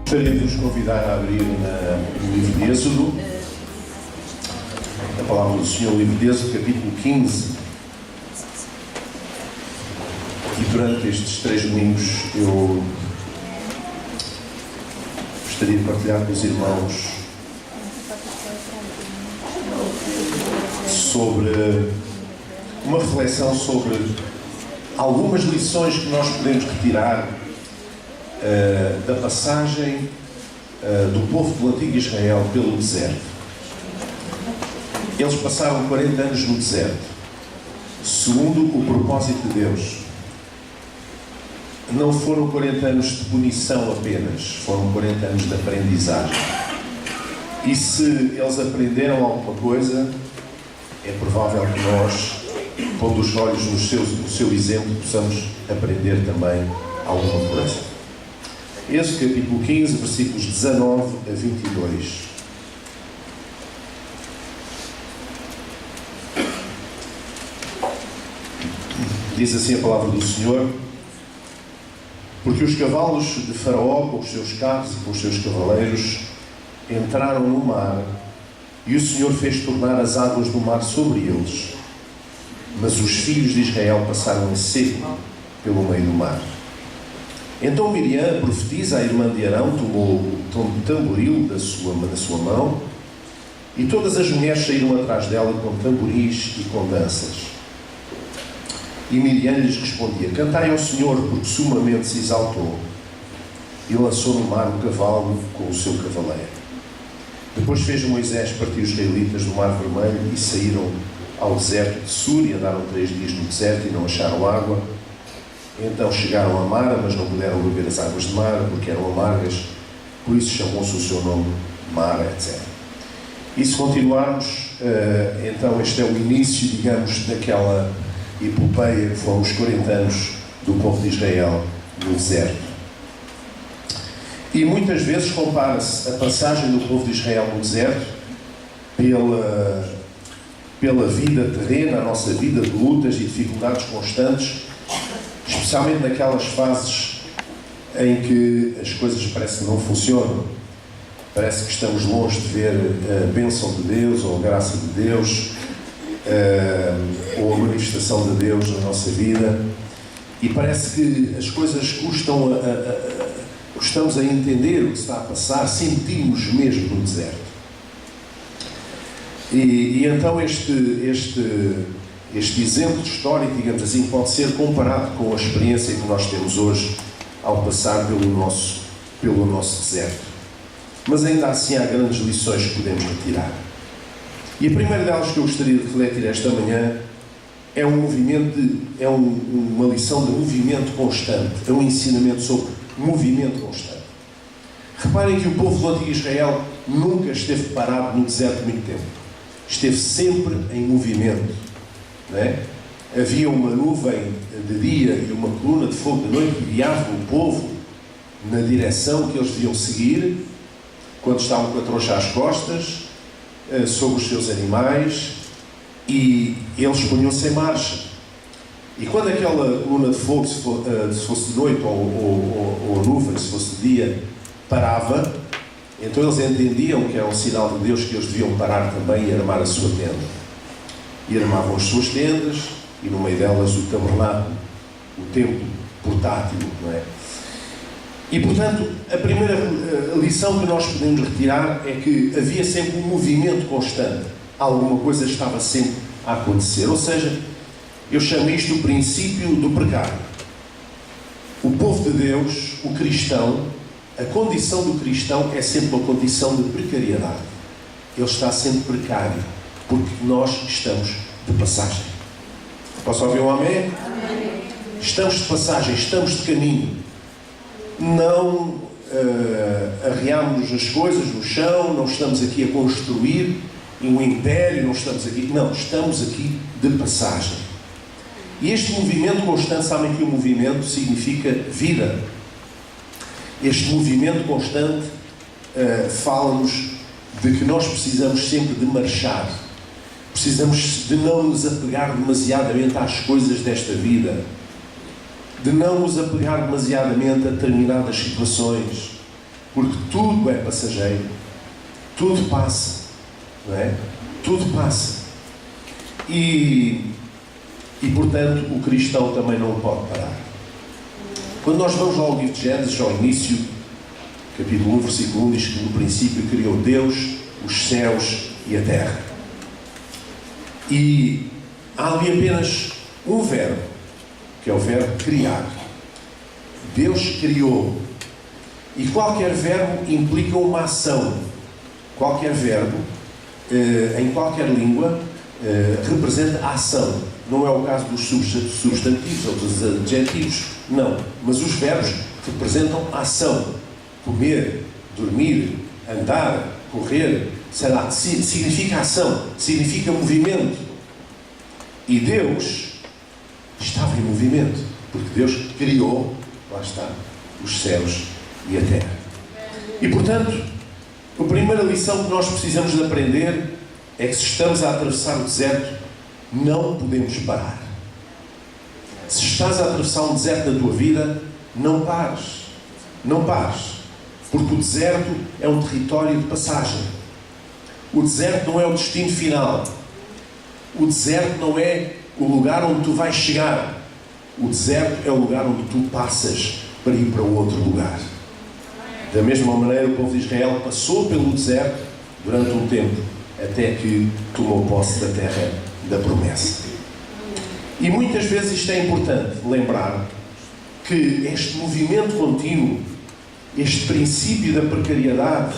Gostaria de vos convidar a abrir no livro de Êxodo, a palavra do Senhor, livro de Êxodo, capítulo 15. E durante estes 3 domingos eu gostaria de partilhar com os irmãos sobre uma reflexão sobre algumas lições que nós podemos retirar da passagem do povo do antigo Israel pelo deserto. Eles passaram 40 anos no deserto, segundo o propósito de Deus. Não foram 40 anos de punição apenas, foram 40 anos de aprendizagem. E se eles aprenderam alguma coisa, é provável que nós, pondo os olhos no seu exemplo, possamos aprender também alguma coisa. Êxodo capítulo 15, versículos 19 a 22. Diz assim a palavra do Senhor: porque os cavalos de Faraó, com os seus carros e com os seus cavaleiros, entraram no mar, e o Senhor fez tornar as águas do mar sobre eles. Mas os filhos de Israel passaram em seco pelo meio do mar. Então Miriam, a profetisa, a irmã de Arão, tomou o tamboril da sua mão, e todas as mulheres saíram atrás dela com tamboris e com danças. E Miriam lhes respondia: cantai ao Senhor, porque sumamente se exaltou. E lançou no mar o cavalo com o seu cavaleiro. Depois fez Moisés partir os israelitas do mar vermelho, e saíram ao deserto de Sur, e andaram 3 dias no deserto e não acharam água. Então chegaram a Mara, mas não puderam beber as águas de Mara, porque eram amargas, por isso chamou-se o seu nome Mara, etc. E se continuarmos, então este é o início, digamos, daquela epopeia que foram os 40 anos do povo de Israel no deserto. E muitas vezes compara-se a passagem do povo de Israel no deserto pela vida terrena, a nossa vida de lutas e dificuldades constantes, especialmente naquelas fases em que as coisas parecem que não funcionam. Parece que estamos longe de ver a bênção de Deus, ou a graça de Deus, ou a manifestação de Deus na nossa vida. E parece que as coisas custamos a entender o que está a passar, sentimos mesmo no deserto. E então este exemplo histórico, digamos assim, pode ser comparado com a experiência que nós temos hoje ao passar pelo nosso deserto. Mas ainda assim há grandes lições que podemos retirar. E a primeira delas que eu gostaria de refletir esta manhã é uma lição de movimento constante, é um ensinamento sobre movimento constante. Reparem que o povo do antigo Israel nunca esteve parado no deserto muito tempo. Esteve sempre em movimento. Não é? Havia uma nuvem de dia e uma coluna de fogo de noite que guiava o povo na direção que eles deviam seguir quando estavam com a trouxa às costas, sobre os seus animais, e eles punham-se em marcha. E quando aquela coluna de fogo, se fosse de noite, ou nuvem, se fosse de dia, parava, então eles entendiam que era um sinal de Deus, que eles deviam parar também e armar a sua tenda. E armavam as suas tendas, e no meio delas o tabernáculo, o templo portátil, não é? E portanto, a primeira lição que nós podemos retirar é que havia sempre um movimento constante. Alguma coisa estava sempre a acontecer. Ou seja, eu chamo isto o princípio do precário. O povo de Deus, o cristão, a condição do cristão é sempre uma condição de precariedade. Ele está sempre precário, porque nós estamos de passagem. Posso ouvir um amém? Amém. Estamos de passagem, estamos de caminho. Não arreamos as coisas no chão, não estamos aqui a construir um império, não estamos aqui de passagem. E este movimento constante, sabem que o movimento significa vida. Este movimento constante fala-nos de que nós precisamos sempre de marchar. Precisamos de não nos apegar demasiadamente às coisas desta vida. de não nos apegar demasiadamente a determinadas situações, porque tudo é passageiro, tudo passa, não é? Tudo passa. E portanto, o cristão também não pode parar. Quando nós vamos ao livro de Gênesis, ao início, capítulo 1, versículo 1, diz que no princípio criou Deus os céus e a terra. E há ali apenas um verbo, que é o verbo criar. Deus criou. E qualquer verbo implica uma ação. Qualquer verbo, em qualquer língua, representa a ação. Não é o caso dos substantivos ou dos adjetivos, não. Mas os verbos representam a ação. Comer, dormir, andar, correr, sei lá, significa ação, significa movimento. E Deus estava em movimento, porque Deus criou, lá está, os céus e a terra. E portanto, a primeira lição que nós precisamos de aprender é que se estamos a atravessar o deserto, não podemos parar. Se estás a atravessar um deserto na tua vida, não pares. Não pares. Porque o deserto é um território de passagem. O deserto não é o destino final. O deserto não é o lugar onde tu vais chegar. O deserto é o lugar onde tu passas para ir para outro lugar. Da mesma maneira, o povo de Israel passou pelo deserto durante um tempo, até que tomou posse da terra da promessa. E muitas vezes isto é importante lembrar, que este movimento contínuo, este princípio da precariedade,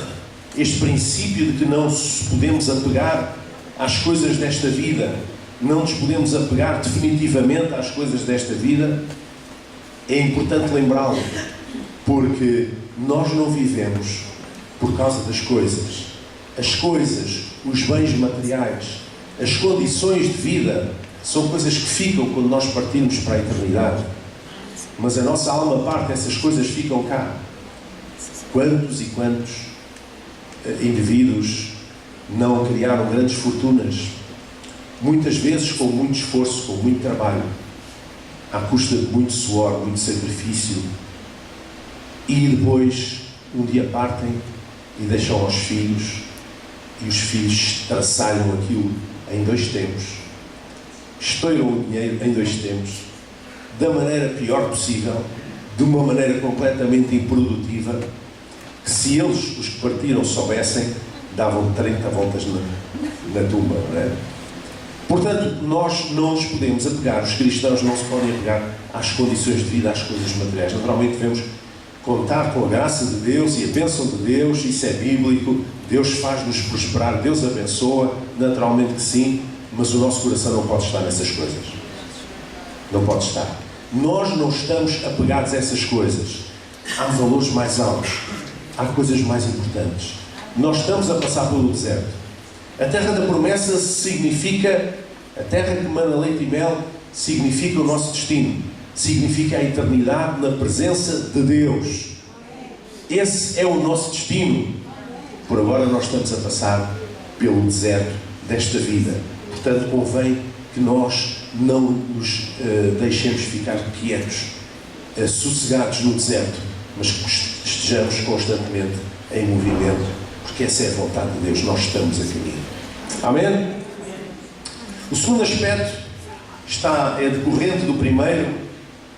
este princípio de que não nos podemos apegar às coisas desta vida, não nos podemos apegar definitivamente às coisas desta vida, é importante lembrá-lo, porque nós não vivemos por causa das coisas. As coisas, os bens materiais, as condições de vida são coisas que ficam quando nós partimos para a eternidade. Mas a nossa alma parte, essas coisas ficam cá. Quantos e quantos indivíduos não criaram grandes fortunas, muitas vezes com muito esforço, com muito trabalho, à custa de muito suor, muito sacrifício, e depois um dia partem e deixam aos filhos, e os filhos traçalham aquilo em 2 tempos, estouram o dinheiro em 2 tempos, da maneira pior possível, de uma maneira completamente improdutiva, que se eles, os que partiram, soubessem, davam 30 voltas na tumba, não é? Portanto, nós não nos podemos apegar, os cristãos não se podem apegar às condições de vida, às coisas materiais. Naturalmente devemos contar com a graça de Deus e a bênção de Deus, isso é bíblico, Deus faz-nos prosperar, Deus abençoa, naturalmente que sim, mas o nosso coração não pode estar nessas coisas. Não pode estar. Nós não estamos apegados a essas coisas. Há valores mais altos, há coisas mais importantes. Nós estamos a passar pelo deserto. A terra da promessa significa, a terra que mana leite e mel, significa o nosso destino. Significa a eternidade na presença de Deus. Esse é o nosso destino. Por agora nós estamos a passar pelo deserto desta vida. Portanto, convém que nós não nos deixemos ficar quietos, sossegados no deserto, mas que estejamos constantemente em movimento, porque essa é a vontade de Deus, nós estamos a caminho. Amém? O segundo aspecto é decorrente do primeiro,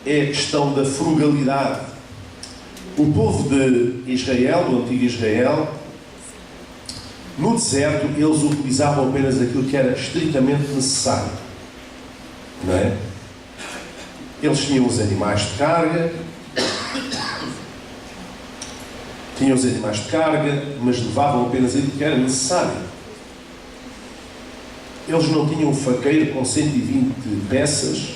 é a questão da frugalidade. O povo de Israel, do antigo Israel, no deserto, eles utilizavam apenas aquilo que era estritamente necessário. Não é? Eles tinham os animais de carga, mas levavam apenas aquilo que era necessário. Eles não tinham um faqueiro com 120 peças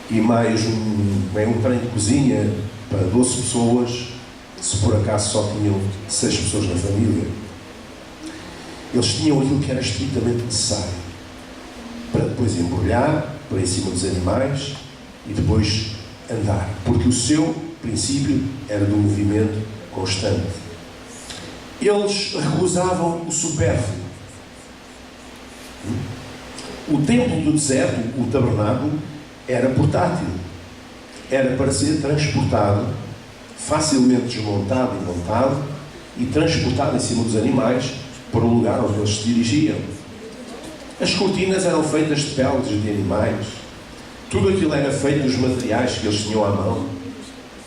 e mais um trem de cozinha para 12 pessoas, se por acaso só tinham 6 pessoas na família. Eles tinham aquilo que era estritamente necessário para depois embrulhar, para em cima dos animais e depois andar, porque o seu princípio era do movimento constante. Eles recusavam o supérfluo. O templo do deserto, o tabernáculo, era portátil. Era para ser transportado facilmente desmontado e montado e transportado em cima dos animais para o lugar onde eles se dirigiam. As cortinas eram feitas de peles de animais. Tudo aquilo era feito dos materiais que eles tinham à mão.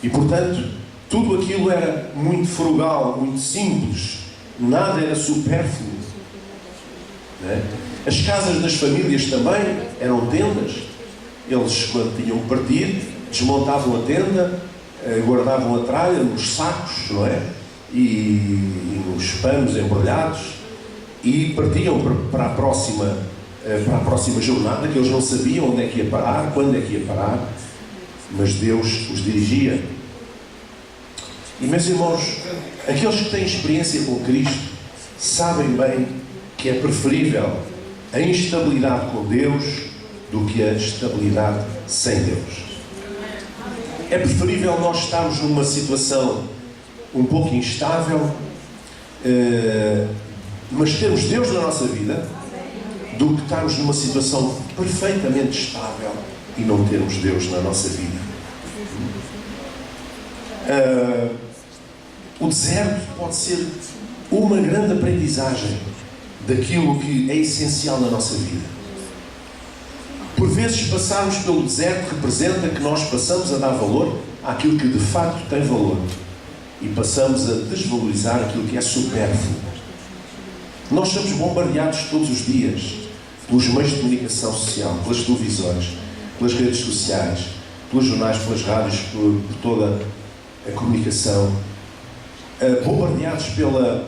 E, portanto, tudo aquilo era muito frugal, muito simples. Nada era supérfluo. Não é? As casas das famílias também eram tendas. Eles, quando tinham que partir, desmontavam a tenda, guardavam a tralha nos sacos, não é? E nos panos embrulhados, e partiam para a próxima jornada, que eles não sabiam onde é que ia parar, quando é que ia parar, mas Deus os dirigia. E, meus irmãos, aqueles que têm experiência com Cristo sabem bem que é preferível a instabilidade com Deus do que a estabilidade sem Deus. É preferível nós estarmos numa situação um pouco instável, mas termos Deus na nossa vida, do que estarmos numa situação perfeitamente estável e não termos Deus na nossa vida. O deserto pode ser uma grande aprendizagem daquilo que é essencial na nossa vida. Por vezes, passarmos pelo deserto representa que nós passamos a dar valor àquilo que de facto tem valor e passamos a desvalorizar aquilo que é supérfluo. Nós somos bombardeados todos os dias pelos meios de comunicação social, pelas televisões, pelas redes sociais, pelos jornais, pelas rádios, por toda a comunicação, bombardeados pela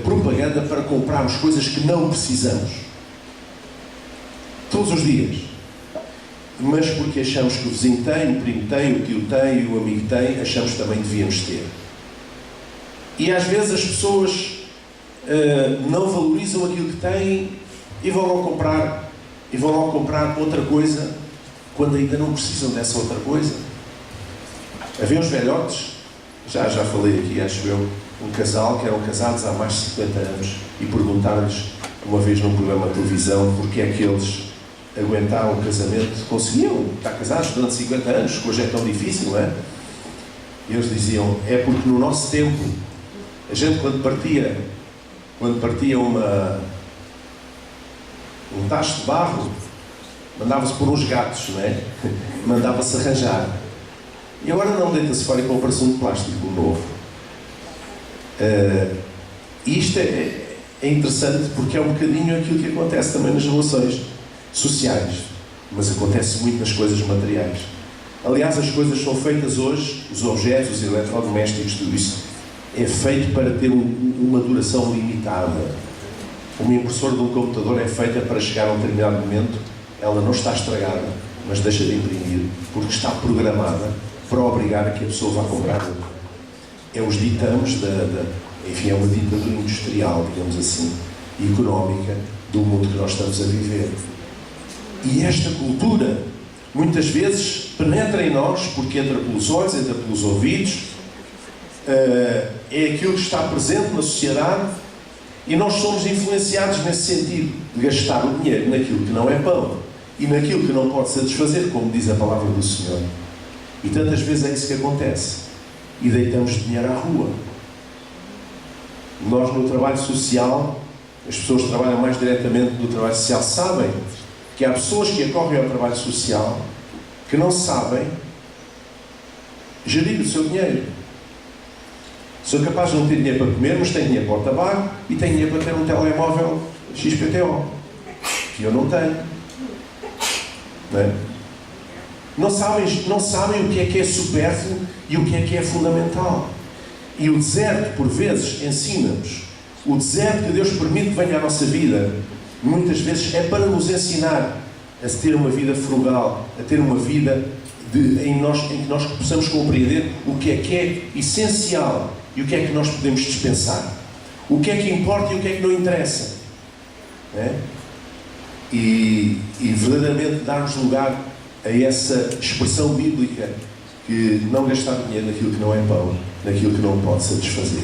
propaganda para comprarmos coisas que não precisamos. Todos os dias. Mas porque achamos que o vizinho tem, o primo tem, o tio tem, o amigo tem, achamos que também devíamos ter. E às vezes as pessoas não valorizam aquilo que têm e vão logo comprar outra coisa quando ainda não precisam dessa outra coisa. Havia uns velhotes, já falei aqui, acho eu, um casal que eram casados há mais de 50 anos e perguntaram-lhes uma vez num programa de televisão porque é que eles aguentaram o casamento, conseguiam estar casados durante 50 anos, que hoje é tão difícil, não é? E eles diziam, é porque no nosso tempo, a gente quando partia um tacho de barro, mandava-se por uns gatos, não é? Mandava-se arranjar. E agora não, deita-se fora e compra-se um de plástico novo. E isto é interessante porque é um bocadinho aquilo que acontece também nas relações sociais, mas acontece muito nas coisas materiais. Aliás, as coisas são feitas hoje, os objetos, os eletrodomésticos, tudo isso é feito para ter uma duração limitada. Uma impressora de um computador é feita para chegar a um determinado momento, ela não está estragada, mas deixa de imprimir, porque está programada para obrigar a que a pessoa vá comprar outra. É os ditames enfim, é uma ditadura industrial, digamos assim, e económica do mundo que nós estamos a viver. E esta cultura, muitas vezes, penetra em nós, porque entra pelos olhos, entra pelos ouvidos, é aquilo que está presente na sociedade e nós somos influenciados nesse sentido, de gastar o dinheiro naquilo que não é pão e naquilo que não pode satisfazer, como diz a palavra do Senhor. E tantas vezes é isso que acontece. E deitamos dinheiro à rua. Nós, no trabalho social, as pessoas que trabalham mais diretamente no trabalho social sabem que há pessoas que acorrem ao trabalho social que não sabem gerir o seu dinheiro. São capazes de não ter dinheiro para comer, mas têm dinheiro para o tabaco e têm dinheiro para ter um telemóvel XPTO, que eu não tenho. Não é? Não sabem o que é supérfluo e o que é fundamental. E o deserto, por vezes, ensina-nos. O deserto que Deus permite que venha à nossa vida, muitas vezes é para nos ensinar a ter uma vida frugal, a ter uma vida em que nós possamos compreender o que é essencial e o que é que nós podemos dispensar. O que é que importa e o que é que não interessa. É? E verdadeiramente darmos lugar a essa expressão bíblica que não gastar dinheiro naquilo que não é pão, naquilo que não pode satisfazer.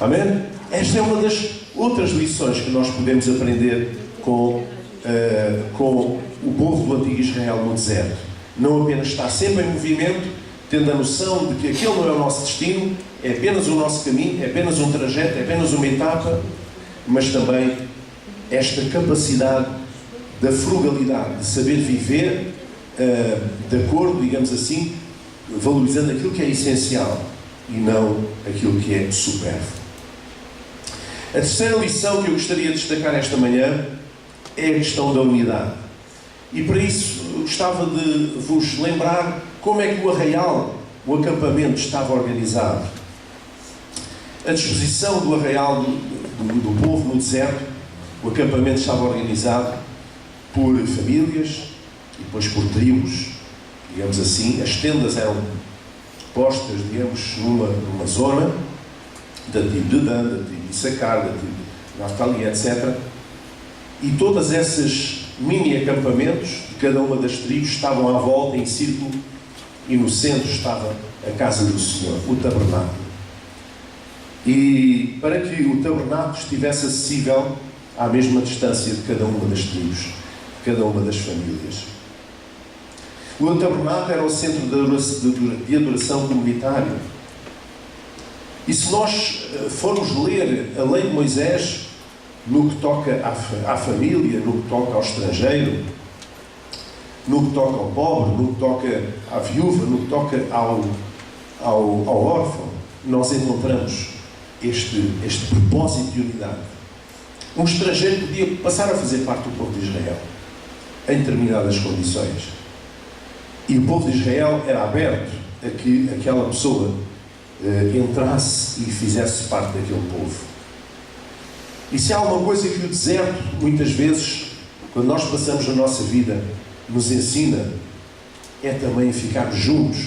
Amém? Esta é uma das outras lições que nós podemos aprender com o povo do antigo Israel no deserto. Não apenas estar sempre em movimento, tendo a noção de que aquele não é o nosso destino, é apenas o nosso caminho, é apenas um trajeto, é apenas uma etapa, mas também esta capacidade da frugalidade, de saber viver de acordo, digamos assim, valorizando aquilo que é essencial e não aquilo que é supérfluo. A terceira lição que eu gostaria de destacar esta manhã é a questão da unidade. E para isso eu gostava de vos lembrar como é que o arraial, o acampamento, estava organizado. A disposição do arraial do povo no deserto, o acampamento estava organizado por famílias e depois por tribos, digamos assim. As tendas eram postas, digamos, numa zona da tribo de Dan, da tribo de Issacar, da tribo de Naftali, etc. E todas essas mini acampamentos de cada uma das tribos estavam à volta, em círculo, e no centro estava a casa do Senhor, o tabernáculo. E para que o tabernáculo estivesse acessível à mesma distância de cada uma das tribos, de cada uma das famílias. O tabernáculo era o centro de adoração comunitário. E se nós formos ler a lei de Moisés, no que toca à família, no que toca ao estrangeiro, no que toca ao pobre, no que toca à viúva, no que toca ao órfão, nós encontramos este propósito de unidade. Um estrangeiro podia passar a fazer parte do povo de Israel, em determinadas condições. E o povo de Israel era aberto a que aquela pessoa entrasse e fizesse parte daquele povo. E se há alguma coisa que o deserto, muitas vezes, quando nós passamos a nossa vida, nos ensina, é também ficarmos juntos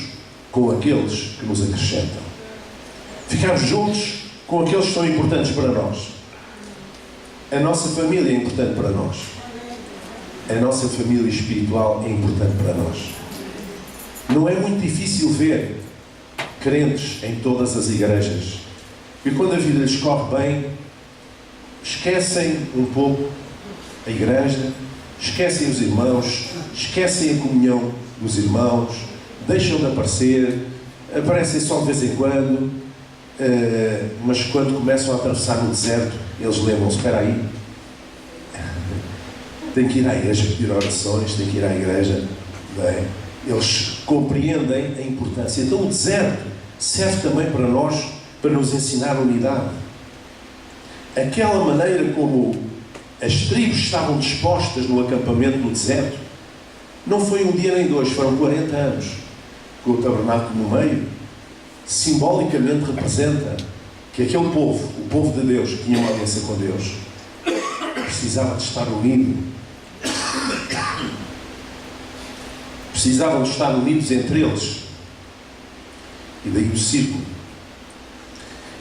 com aqueles que nos acrescentam. Ficarmos juntos com aqueles que são importantes para nós. A nossa família é importante para nós. A nossa família espiritual é importante para nós. Não é muito difícil ver crentes em todas as igrejas. E quando a vida lhes corre bem, esquecem um pouco a igreja, esquecem os irmãos, esquecem a comunhão dos irmãos, deixam de aparecer, aparecem só de vez em quando, mas quando começam a atravessar no deserto, eles lembram-se, espera aí, tem que ir à igreja pedir orações, tem que ir à igreja, não é? Eles compreendem a importância. Então o deserto serve também para nós, para nos ensinar a unidade. Aquela maneira como as tribos estavam dispostas no acampamento no deserto, não foi um dia nem dois, foram 40 anos, com o tabernáculo no meio, simbolicamente representa que aquele povo, o povo de Deus, que tinha uma aliança com Deus, precisava de estar unido. Precisavam de estar unidos entre eles. E daí o círculo.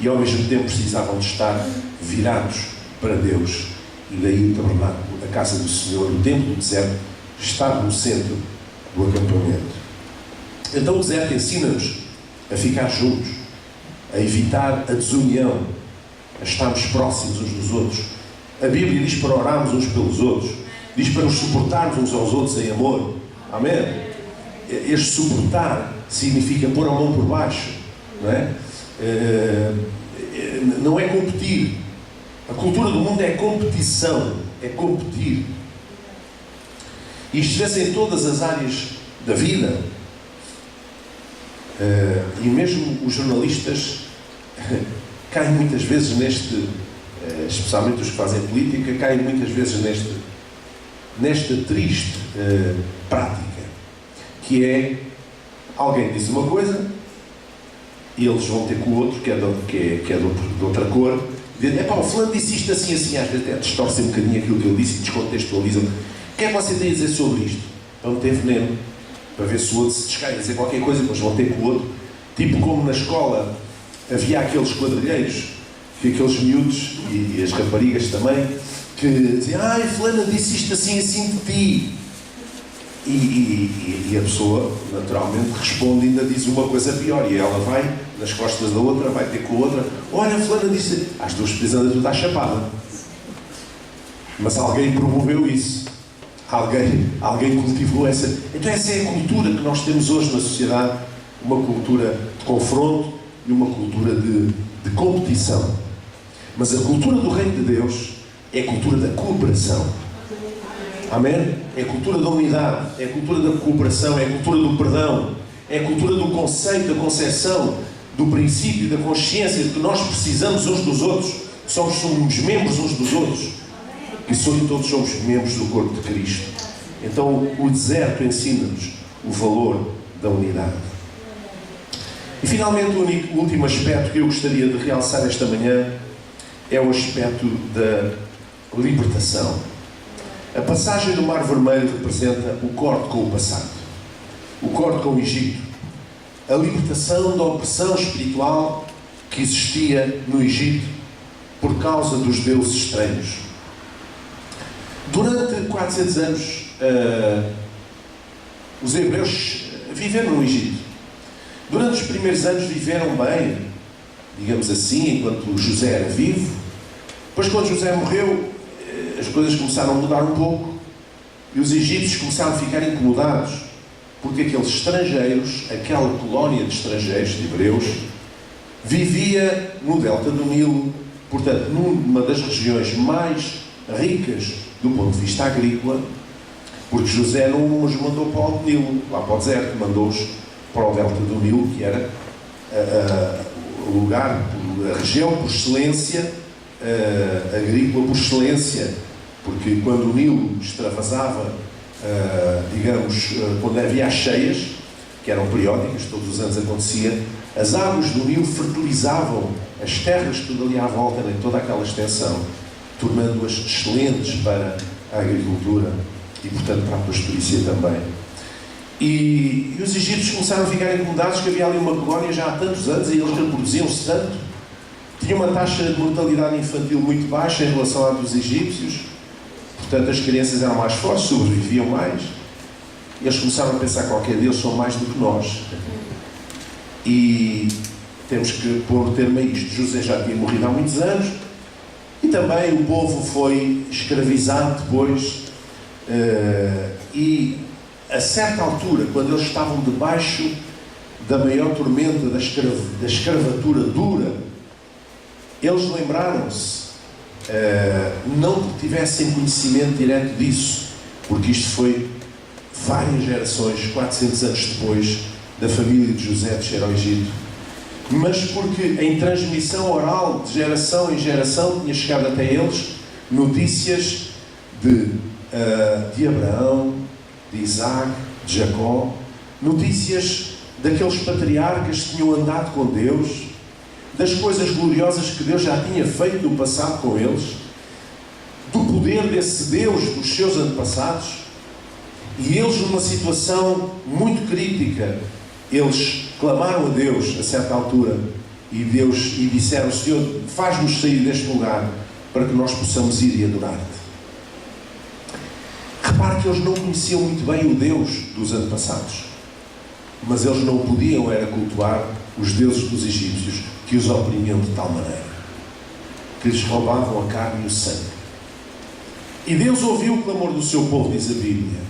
E ao mesmo tempo precisavam de estar virados para Deus. E daí o tabernáculo, a casa do Senhor, o templo do deserto, estar no centro do acampamento. Então o deserto ensina-nos a ficar juntos, a evitar a desunião, a estarmos próximos uns dos outros. A Bíblia diz para orarmos uns pelos outros, diz para nos suportarmos uns aos outros em amor. Amém? Este suportar significa pôr a mão por baixo, não é? Não é competir. A cultura do mundo é competição, é competir. E isto vê-se em todas as áreas da vida. E mesmo os jornalistas caem muitas vezes neste, especialmente os que fazem política, caem muitas vezes nesta triste prática, que é alguém diz uma coisa e eles vão ter com o outro, que é de outra cor, dizer, o fulano disse isto assim, assim, às vezes distorce um bocadinho aquilo que ele disse e descontextualizam. O que é que você tem a dizer sobre isto? Para não ter veneno, para ver se o outro se descai a dizer qualquer coisa, depois vão ter com o outro. Tipo como na escola havia aqueles quadrilheiros, que aqueles miúdos, e as raparigas também, que diziam, fulana disse isto assim, assim de ti. E a pessoa, naturalmente, responde e ainda diz uma coisa pior. E ela vai, nas costas da outra, vai ter com a outra. Olha, fulana disse... Às duas precisam tudo à chapada. Mas alguém promoveu isso. Alguém cultivou essa... Então essa é a cultura que nós temos hoje na sociedade, uma cultura de confronto e uma cultura de competição. Mas a cultura do Reino de Deus é a cultura da cooperação. Amém? É a cultura da unidade, é a cultura da cooperação, é a cultura do perdão, é a cultura do conceito, da concepção, do princípio, da consciência de que nós precisamos uns dos outros, somos membros uns dos outros, e todos somos membros do corpo de Cristo. Então o deserto ensina-nos o valor da unidade. E finalmente o último aspecto que eu gostaria de realçar esta manhã é o aspecto da libertação. A passagem do Mar Vermelho representa o corte com o passado, o corte com o Egito, a libertação da opressão espiritual que existia no Egito por causa dos deuses estranhos. Durante 400 anos, os hebreus viveram no Egito. Durante os primeiros anos viveram bem, digamos assim, enquanto José era vivo. Depois, quando José morreu, as coisas começaram a mudar um pouco e os egípcios começaram a ficar incomodados porque aqueles estrangeiros, aquela colónia de estrangeiros, de hebreus, vivia no delta do Nilo, portanto, numa das regiões mais ricas do ponto de vista agrícola, porque José não os mandou para o Nilo, lá para o deserto, mandou-os para o delta do Nilo, que era o lugar, a região por excelência, agrícola por excelência, porque quando o Nilo extravasava, quando havia as cheias, que eram periódicas, todos os anos acontecia, as águas do Nilo fertilizavam as terras tudo ali à volta, em toda aquela extensão, tornando-as excelentes para a agricultura e, portanto, para a pastorícia também. E os egípcios começaram a ficar incomodados que havia ali uma colónia já há tantos anos e eles reproduziam-se tanto. Tinha uma taxa de mortalidade infantil muito baixa em relação à dos egípcios. Portanto, as crianças eram mais fortes, sobreviviam mais. E eles começaram a pensar que qualquer deles são mais do que nós. E temos que pôr o termo a isto. José já tinha morrido há muitos anos e também o povo foi escravizado depois. E a certa altura, quando eles estavam debaixo da maior tormenta da escravatura dura, eles lembraram-se, não que tivessem conhecimento direto disso, porque isto foi várias gerações, 400 anos depois da família de José descer ao Egito, mas porque em transmissão oral, de geração em geração, tinha chegado até eles notícias de Abraão, de Isaac, de Jacó, notícias daqueles patriarcas que tinham andado com Deus, das coisas gloriosas que Deus já tinha feito no passado com eles, do poder desse Deus dos seus antepassados. E eles, numa situação muito crítica, eles clamaram a Deus a certa altura e disseram: Senhor, faz-nos sair deste lugar para que nós possamos ir e adorar-te. Repare que eles não conheciam muito bem o Deus dos antepassados, mas eles não podiam era cultuar os deuses dos egípcios, que os oprimiam de tal maneira, que lhes roubavam a carne e o sangue. E Deus ouviu o clamor do seu povo, diz a Bíblia,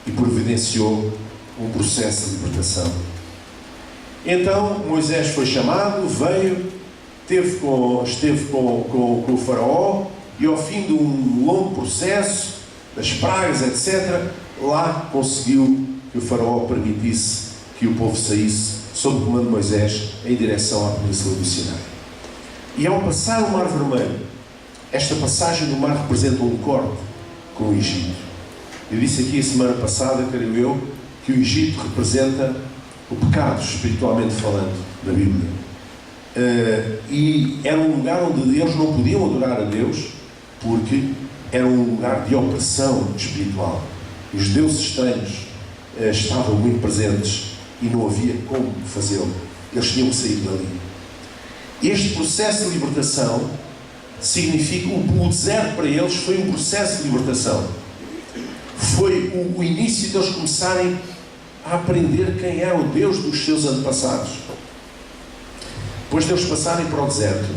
e providenciou um processo de libertação. Então Moisés foi chamado, veio, esteve com o faraó, e ao fim de um longo processo, das pragas, etc., lá conseguiu que o faraó permitisse que o povo saísse, sob o comando de Moisés, em direção à península do Sinai. E ao passar o Mar Vermelho, esta passagem do mar representa um corte com o Egito. Eu disse aqui a semana passada, creio eu, que o Egito representa o pecado, espiritualmente falando, da Bíblia. E era um lugar onde eles não podiam adorar a Deus, porque era um lugar de opressão espiritual. Os deuses estranhos estavam muito presentes e não havia como fazê-lo. Eles tinham que sair dali. Este processo de libertação significa, o deserto para eles foi um processo de libertação. Foi o início de eles começarem a aprender quem era o Deus dos seus antepassados. Depois de eles passarem para o deserto,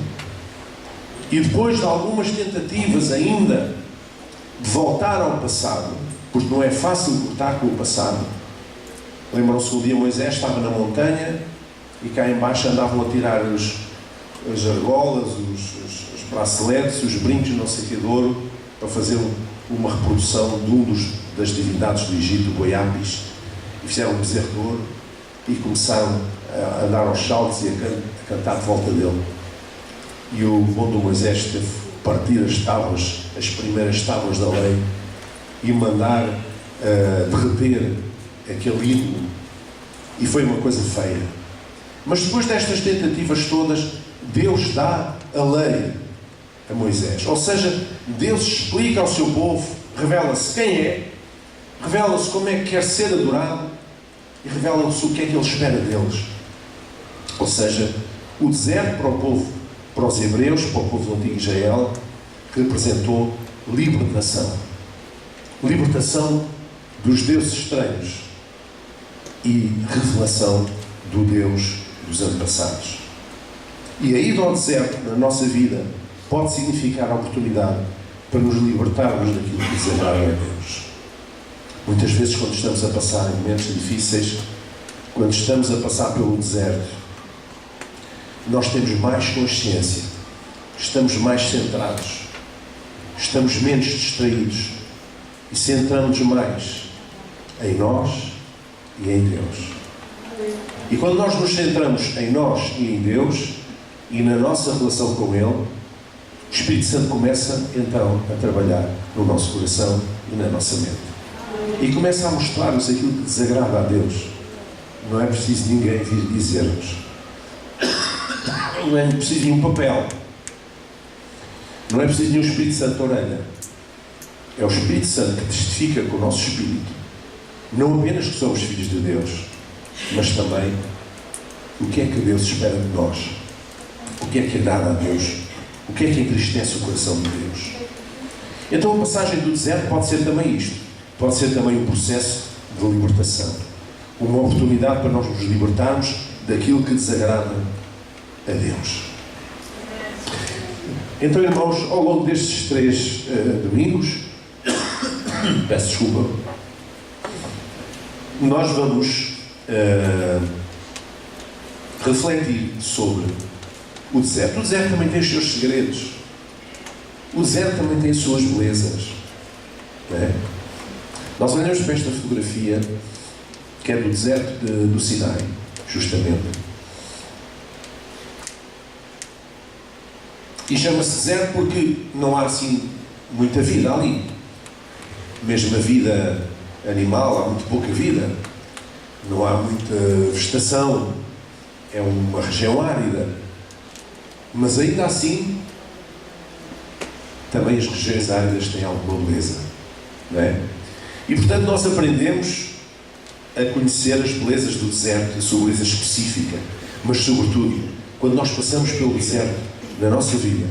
e depois de algumas tentativas ainda de voltar ao passado, porque não é fácil cortar com o passado, Lembram-se que um dia Moisés estava na montanha e cá embaixo andavam a tirar as argolas, os braceletes, os brincos, não sei o que, de ouro, para fazer uma reprodução de das divindades do Egito, o Goiapis, e fizeram um bezerro de ouro e começaram a dar aos saltos e a cantar de volta dele. E o bom do Moisés teve que partir as primeiras tábuas da lei e mandar derreter aquele ídolo, e foi uma coisa feia. Mas depois destas tentativas todas, Deus dá a lei a Moisés, ou seja, Deus explica ao seu povo, revela-se quem é, revela-se como é que quer ser adorado e revela-se o que é que Ele espera deles. Ou seja, o deserto para o povo, para os hebreus, para o povo do antigo Israel, representou libertação. Libertação dos deuses estranhos e revelação do Deus dos antepassados. E a ida ao deserto na nossa vida pode significar a oportunidade para nos libertarmos daquilo que desagrada a Deus. Muitas vezes, quando estamos a passar em momentos difíceis, quando estamos a passar pelo deserto, nós temos mais consciência, estamos mais centrados, estamos menos distraídos e centramos-nos mais em nós e em Deus. E quando nós nos centramos em nós e em Deus e na nossa relação com Ele, o Espírito Santo começa então a trabalhar no nosso coração e na nossa mente. E começa a mostrar-nos aquilo que desagrada a Deus. Não é preciso ninguém vir dizer-nos. Não é preciso nenhum papel. Não é preciso nenhum Espírito Santo de orelha. É o Espírito Santo que testifica com o nosso espírito, não apenas que somos filhos de Deus, mas também o que é que Deus espera de nós, o que é que agrada a Deus, o que é que entristece o coração de Deus. Então a passagem do deserto pode ser também isto, pode ser também um processo de libertação, uma oportunidade para nós nos libertarmos daquilo que desagrada a Deus. Então, irmãos, ao longo destes 3 domingos, peço desculpa, nós vamos refletir sobre o deserto. O deserto também tem os seus segredos. O deserto também tem as suas belezas. Não é? Nós olhamos para esta fotografia, que é do deserto do Sinai, justamente. E chama-se deserto porque não há assim muita vida ali. Mesmo a vida animal, há muito pouca vida. Não há muita vegetação. É uma região árida. Mas ainda assim, também as regiões áridas têm alguma beleza. Não é? E portanto nós aprendemos a conhecer as belezas do deserto, a sua beleza específica. Mas sobretudo, quando nós passamos pelo deserto na nossa vida,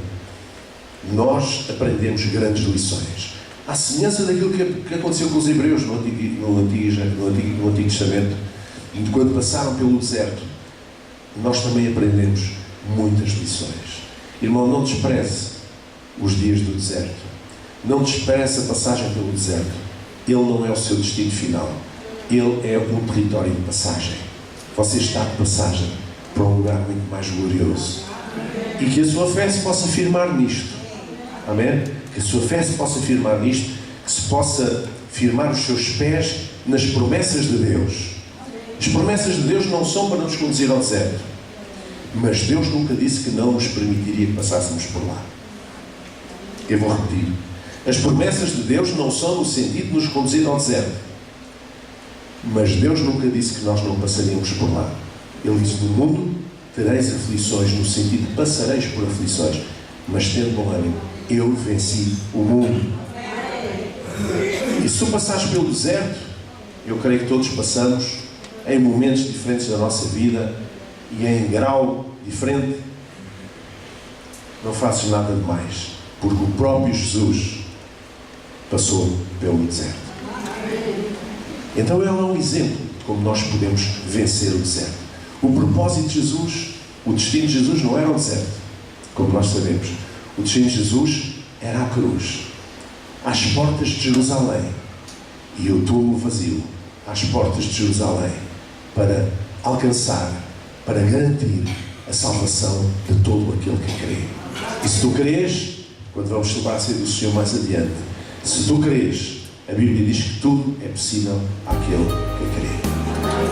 nós aprendemos grandes lições. À semelhança daquilo que aconteceu com os hebreus no Antigo Testamento, quando passaram pelo deserto, nós também aprendemos muitas lições. Irmão, não despreze os dias do deserto. Não despreze a passagem pelo deserto. Ele não é o seu destino final. Ele é um território de passagem. Você está de passagem para um lugar muito mais glorioso. E que a sua fé se possa firmar nisto. Amém? Que a sua fé se possa firmar nisto, que se possa firmar os seus pés nas promessas de Deus. As promessas de Deus não são para nos conduzir ao deserto, mas Deus nunca disse que não nos permitiria que passássemos por lá. Eu vou repetir. As promessas de Deus não são no sentido de nos conduzir ao deserto, mas Deus nunca disse que nós não passaríamos por lá. Ele disse: no mundo tereis aflições, no sentido de passareis por aflições, mas tendo bom ânimo, eu venci o mundo. E se tu passares pelo deserto, eu creio que todos passamos em momentos diferentes da nossa vida e em grau diferente, não fazes nada demais, porque o próprio Jesus passou pelo deserto. Então ele é um exemplo de como nós podemos vencer o deserto. O propósito de Jesus, o destino de Jesus não era o deserto, como nós sabemos. O destino de Jesus era a cruz, às portas de Jerusalém, e o túmulo vazio, às portas de Jerusalém, para alcançar, para garantir a salvação de todo aquele que crê. E se tu crês, quando vamos celebrar a ceia do Senhor mais adiante, se tu crês, a Bíblia diz que tudo é possível àquele que crê.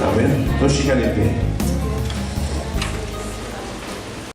Amém? Vamos ficar em pé.